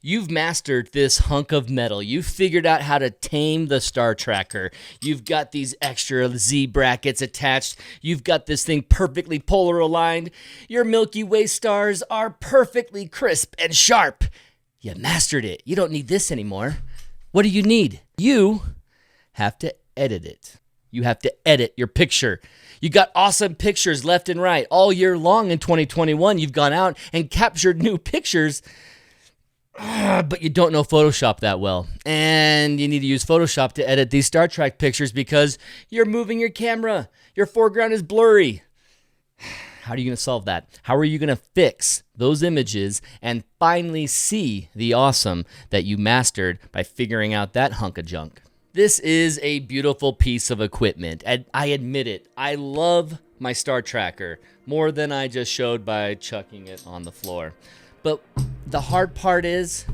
You've mastered this hunk of metal. You've figured out how to tame the star tracker. You've got these extra Z brackets attached. You've got this thing perfectly polar aligned. Your Milky Way stars are perfectly crisp and sharp. You mastered it. You don't need this anymore. What do you need? You have to edit it. You have to edit your picture. You got awesome pictures left and right. All year long in 2021, you've gone out and captured new pictures, but you don't know Photoshop that well. And you need to use Photoshop to edit these Star Trek pictures because you're moving your camera. Your foreground is blurry. How are you going to solve that? How are you going to fix those images and finally see the awesome that you mastered by figuring out that hunk of junk? This is a beautiful piece of equipment, and I admit it. I love my Star Tracker more than I just showed by chucking it on the floor. But the hard part is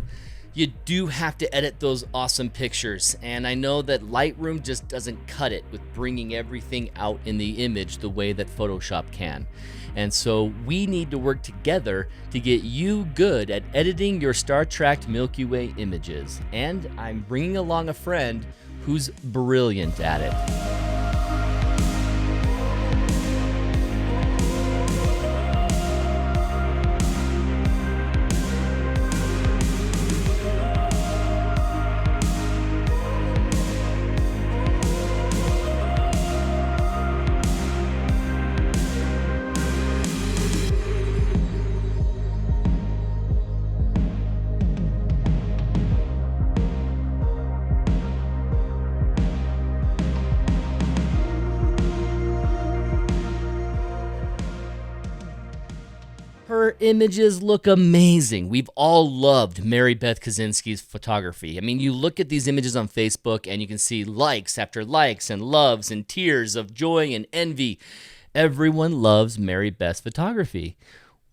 you do have to edit those awesome pictures, and I know that Lightroom just doesn't cut it with bringing everything out in the image the way that Photoshop can. And so we need to work together to get you good at editing your star-tracked Milky Way images. And I'm bringing along a friend who's brilliant at it. Her images look amazing. We've all loved MaryBeth Kiczenski's photography. I mean, you look at these images on Facebook and you can see likes after likes and loves and tears of joy and envy. Everyone loves MaryBeth's photography.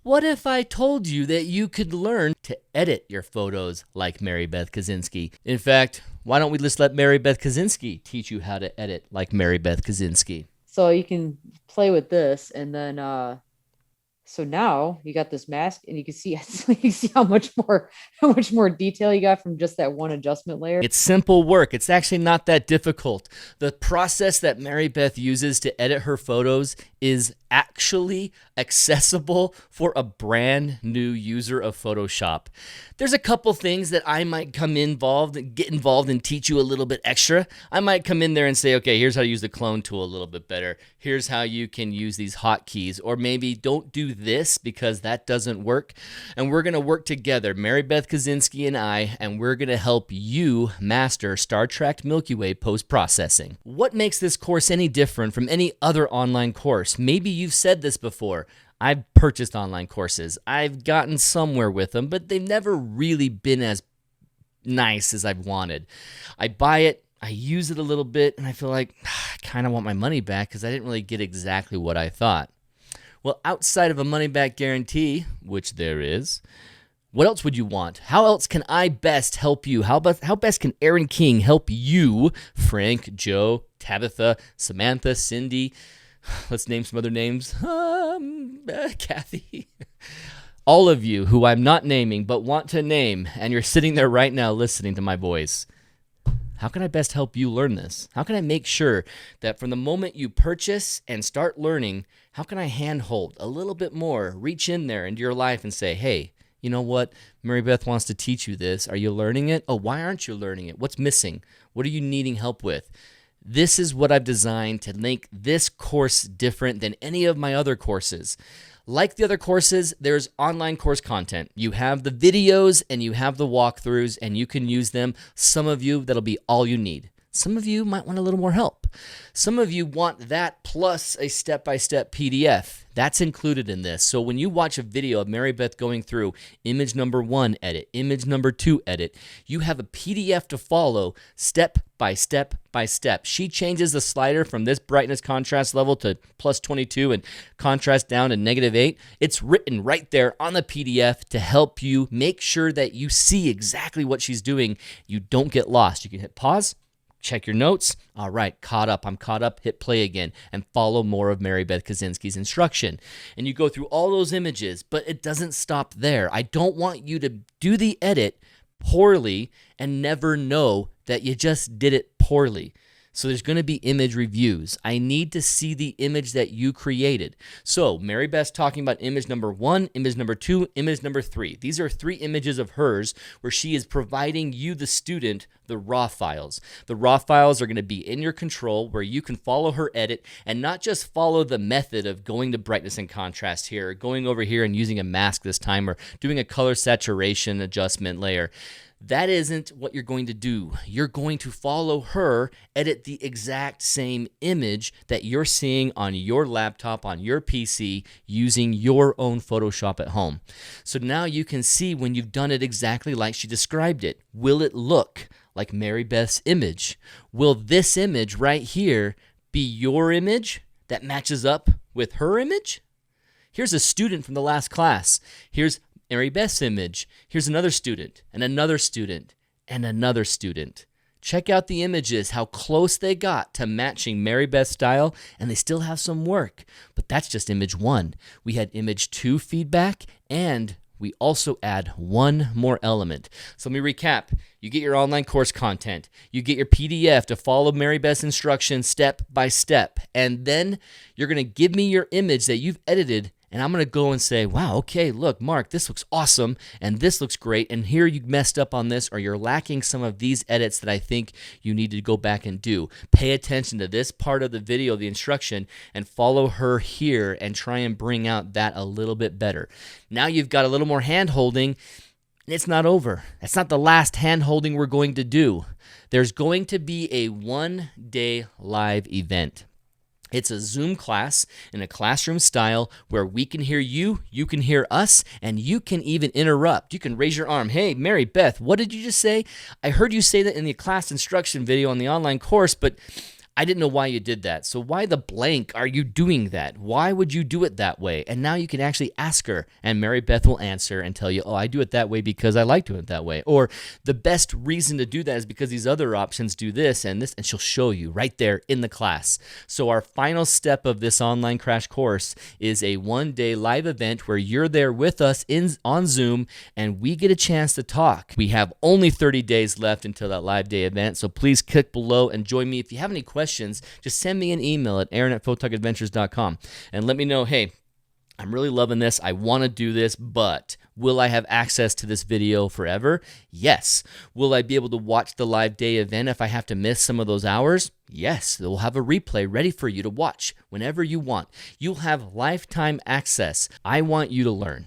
What if I told you that you could learn to edit your photos like MaryBeth Kiczenski? In fact, why don't we just let MaryBeth Kiczenski teach you how to edit like MaryBeth Kiczenski? So you can play with this, and then so now you got this mask, and you can see how much more detail you got from just that one adjustment layer. It's simple work. It's actually not that difficult. The process that MaryBeth uses to edit her photos is actually accessible for a brand new user of Photoshop. There's a couple things that I might get involved and teach you a little bit extra. I might come in there and say, okay, here's how to use the clone tool a little bit better. Here's how you can use these hotkeys, or maybe don't do this because that doesn't work. And we're going to work together, MaryBeth Kiczenski and I, and we're going to help you master Star Trek Milky Way post-processing. What makes this course any different from any other online course? Maybe you've said this before. I've purchased online courses. I've gotten somewhere with them, but they've never really been as nice as I've wanted. I buy it, I use it a little bit, and I feel like I kind of want my money back because I didn't really get exactly what I thought. Well, outside of a money-back guarantee, which there is, what else would you want? How else can I best help you? How best can Aaron King help you, Frank, Joe, Tabitha, Samantha, Cindy? Let's name some other names. Kathy. All of you who I'm not naming but want to name, and you're sitting there right now listening to my voice. How can I best help you learn this? How can I make sure that from the moment you purchase and start learning, how can I handhold a little bit more, reach in there into your life and say, hey, you know what? MaryBeth wants to teach you this. Are you learning it? Oh, why aren't you learning it? What's missing? What are you needing help with? This is what I've designed to make this course different than any of my other courses. Like the other courses, there's online course content. You have the videos and you have the walkthroughs, and you can use them. Some of you, that'll be all you need. Some of you might want a little more help. Some of you want that plus a step-by-step PDF. That's included in this. So when you watch a video of MaryBeth going through image number 1 edit, image number 2 edit, you have a PDF to follow step by step by step. She changes the slider from this brightness contrast level to plus 22 and contrast down to -8. It's written right there on the PDF to help you make sure that you see exactly what she's doing. You don't get lost. You can hit pause, check your notes. All right, caught up. I'm caught up. Hit play again and follow more of MaryBeth Kiczenski's instruction. And you go through all those images, but it doesn't stop there. I don't want you to do the edit, poorly and never know that you just did it poorly. So there's going to be image reviews. I need to see the image that you created. So MaryBeth's talking about image number 1, image number 2, image number 3. These are 3 images of hers where she is providing you, the student, the raw files. The raw files are going to be in your control where you can follow her edit and not just follow the method of going to brightness and contrast here, or going over here and using a mask this time, or doing a color saturation adjustment layer. That isn't what you're going to do. You're going to follow her, edit the exact same image that you're seeing on your laptop, on your PC, using your own Photoshop at home. So now you can see when you've done it exactly like she described it. Will it look like MaryBeth's image? Will this image right here be your image that matches up with her image? Here's a student from the last class. Here's MaryBeth's image. Here's another student, and another student, and another student. Check out the images, how close they got to matching MaryBeth's style, and they still have some work. But that's just image 1. We had image 2 feedback, and we also add one more element. So let me recap. You get your online course content. You get your PDF to follow MaryBeth's instructions step by step. And then you're going to give me your image that you've edited, and I'm going to go and say, wow, okay, look, Mark, this looks awesome, and this looks great, and here you messed up on this, or you're lacking some of these edits that I think you need to go back and do. Pay attention to this part of the video, the instruction, and follow her here and try and bring out that a little bit better. Now you've got a little more hand-holding. It's not over. That's not the last hand-holding we're going to do. There's going to be a one-day live event. It's a Zoom class in a classroom style where we can hear you, you can hear us, and you can even interrupt. You can raise your arm. Hey, MaryBeth, what did you just say? I heard you say that in the class instruction video on the online course, but I didn't know why you did that. So why the blank are you doing that? Why would you do it that way? And now you can actually ask her, and MaryBeth will answer and tell you, oh, I do it that way because I like doing it that way. Or the best reason to do that is because these other options do this, and she'll show you right there in the class. So our final step of this online crash course is a one-day live event where you're there with us on Zoom, and we get a chance to talk. We have only 30 days left until that live day event, so please click below and join me. If you have any questions, just send me an email at aaron@photalkadventures.com and let me know, hey, I'm really loving this. I want to do this, but will I have access to this video forever? Yes. Will I be able to watch the live day event if I have to miss some of those hours? Yes. We'll have a replay ready for you to watch whenever you want. You'll have lifetime access. I want you to learn.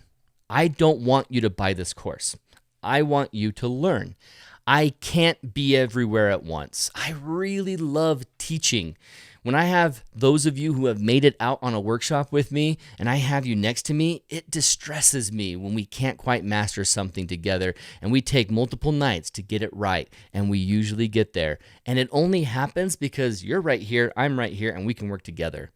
I don't want you to buy this course. I want you to learn. I can't be everywhere at once. I really love teaching. When I have those of you who have made it out on a workshop with me and I have you next to me, it distresses me when we can't quite master something together and we take multiple nights to get it right, and we usually get there. And it only happens because you're right here, I'm right here, and we can work together.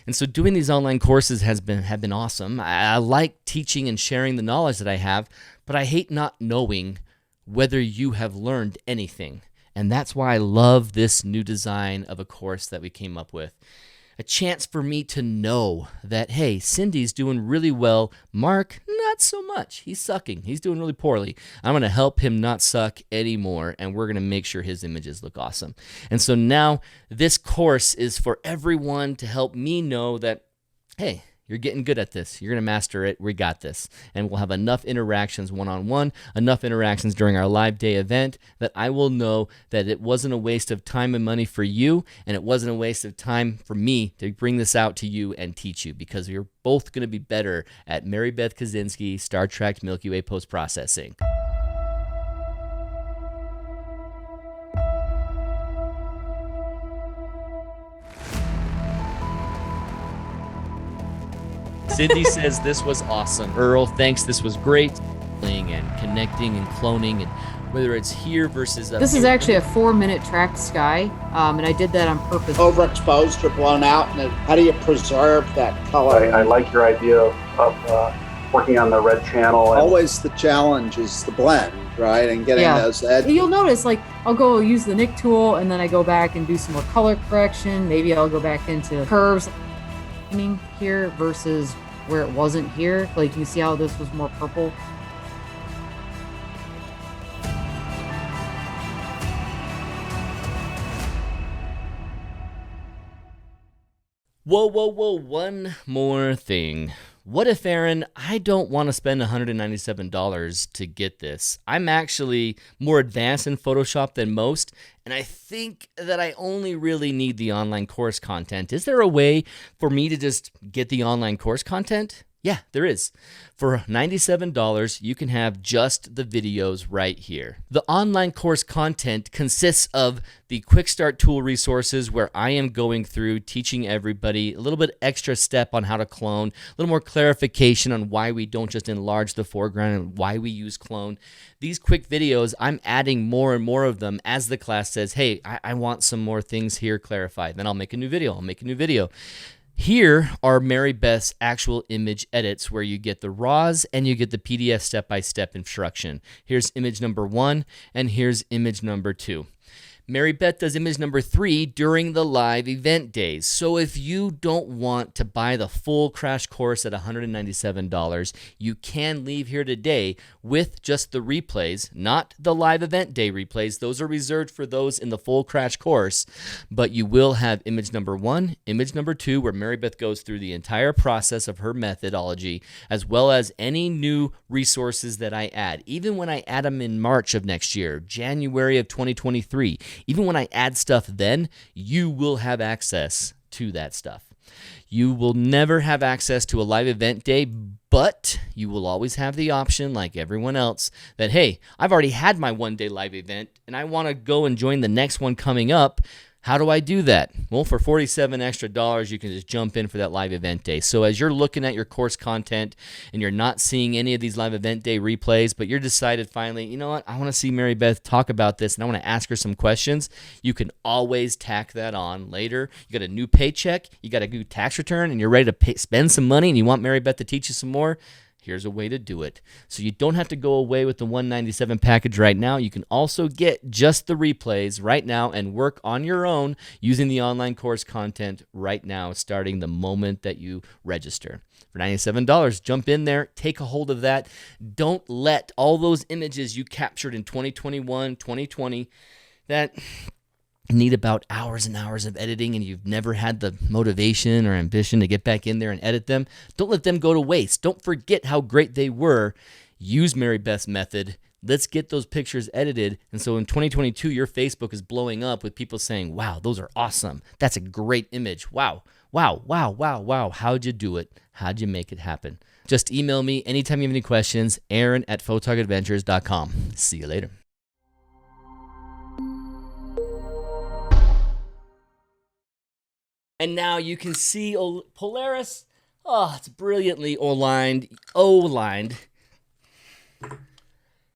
And so doing these online courses have been awesome. I like teaching and sharing the knowledge that I have, but I hate not knowing whether you have learned anything. And that's why I love this new design of a course that we came up with. A chance for me to know that, hey, Cindy's doing really well. Mark, not so much. He's sucking. He's doing really poorly. I'm going to help him not suck anymore, and we're going to make sure his images look awesome. And so now this course is for everyone to help me know that, hey, you're getting good at this. You're going to master it. We got this. And we'll have enough interactions one-on-one, enough interactions during our live day event that I will know that it wasn't a waste of time and money for you, and it wasn't a waste of time for me to bring this out to you and teach you, because you're both going to be better at MaryBeth Kiczenski, Star Trek Milky Way post-processing. Cindy says this was awesome. Earl, thanks. This was great. And connecting and cloning, and whether it's here versus this is actually a 4-minute track sky, and I did that on purpose. Overexposed or blown out, and how do you preserve that color? I like your idea of working on the red channel. Always the challenge is the blend, right? And getting those edges. You'll notice, like, I'll go use the Nick tool, and then I go back and do some more color correction. Maybe I'll go back into curves here versus where it wasn't here. Like, you see how this was more purple. Whoa, whoa, whoa, one more thing. What if, Aaron, I don't want to spend $197 to get this? I'm actually more advanced in Photoshop than most, and I think that I only really need the online course content. Is there a way for me to just get the online course content? Yeah, there is. For $97, you can have just the videos right here. The online course content consists of the quick start tool resources where I am going through teaching everybody a little bit extra step on how to clone, a little more clarification on why we don't just enlarge the foreground and why we use clone. These quick videos, I'm adding more and more of them as the class says, hey, I want some more things here clarified. Then I'll make a new video. Here are MaryBeth's actual image edits where you get the RAWs and you get the PDF step-by-step instruction. Here's image number 1 and here's image number 2. MaryBeth does image number 3 during the live event days. So if you don't want to buy the full crash course at $197, you can leave here today with just the replays, not the live event day replays. Those are reserved for those in the full crash course, but you will have image number 1, image number 2, where MaryBeth goes through the entire process of her methodology, as well as any new resources that I add. Even when I add them in March of next year, January of 2023, even when I add stuff then, you will have access to that stuff. You will never have access to a live event day, but you will always have the option, like everyone else, that, hey, I've already had my one-day live event, and I want to go and join the next one coming up. How do I do that? Well, for $47 extra, you can just jump in for that live event day. So as you're looking at your course content and you're not seeing any of these live event day replays, but you're decided finally, you know what, I want to see MaryBeth talk about this and I want to ask her some questions, you can always tack that on later. You got a new paycheck, you got a new tax return, and you're ready to spend some money and you want MaryBeth to teach you some more. Here's a way to do it. So you don't have to go away with the $197 package right now. You can also get just the replays right now and work on your own using the online course content right now, starting the moment that you register. For $97, jump in there, take a hold of that. Don't let all those images you captured in 2021, 2020, that need about hours and hours of editing and you've never had the motivation or ambition to get back in there and edit them, don't let them go to waste. Don't forget how great they were. Use MaryBeth's method. Let's get those pictures edited. And so in 2022, your Facebook is blowing up with people saying, wow, those are awesome. That's a great image. Wow, wow, wow, wow, wow. How'd you do it? How'd you make it happen? Just email me anytime you have any questions, aaron@photogadventures.com. See you later. And now you can see Polaris. Oh, it's brilliantly O-lined.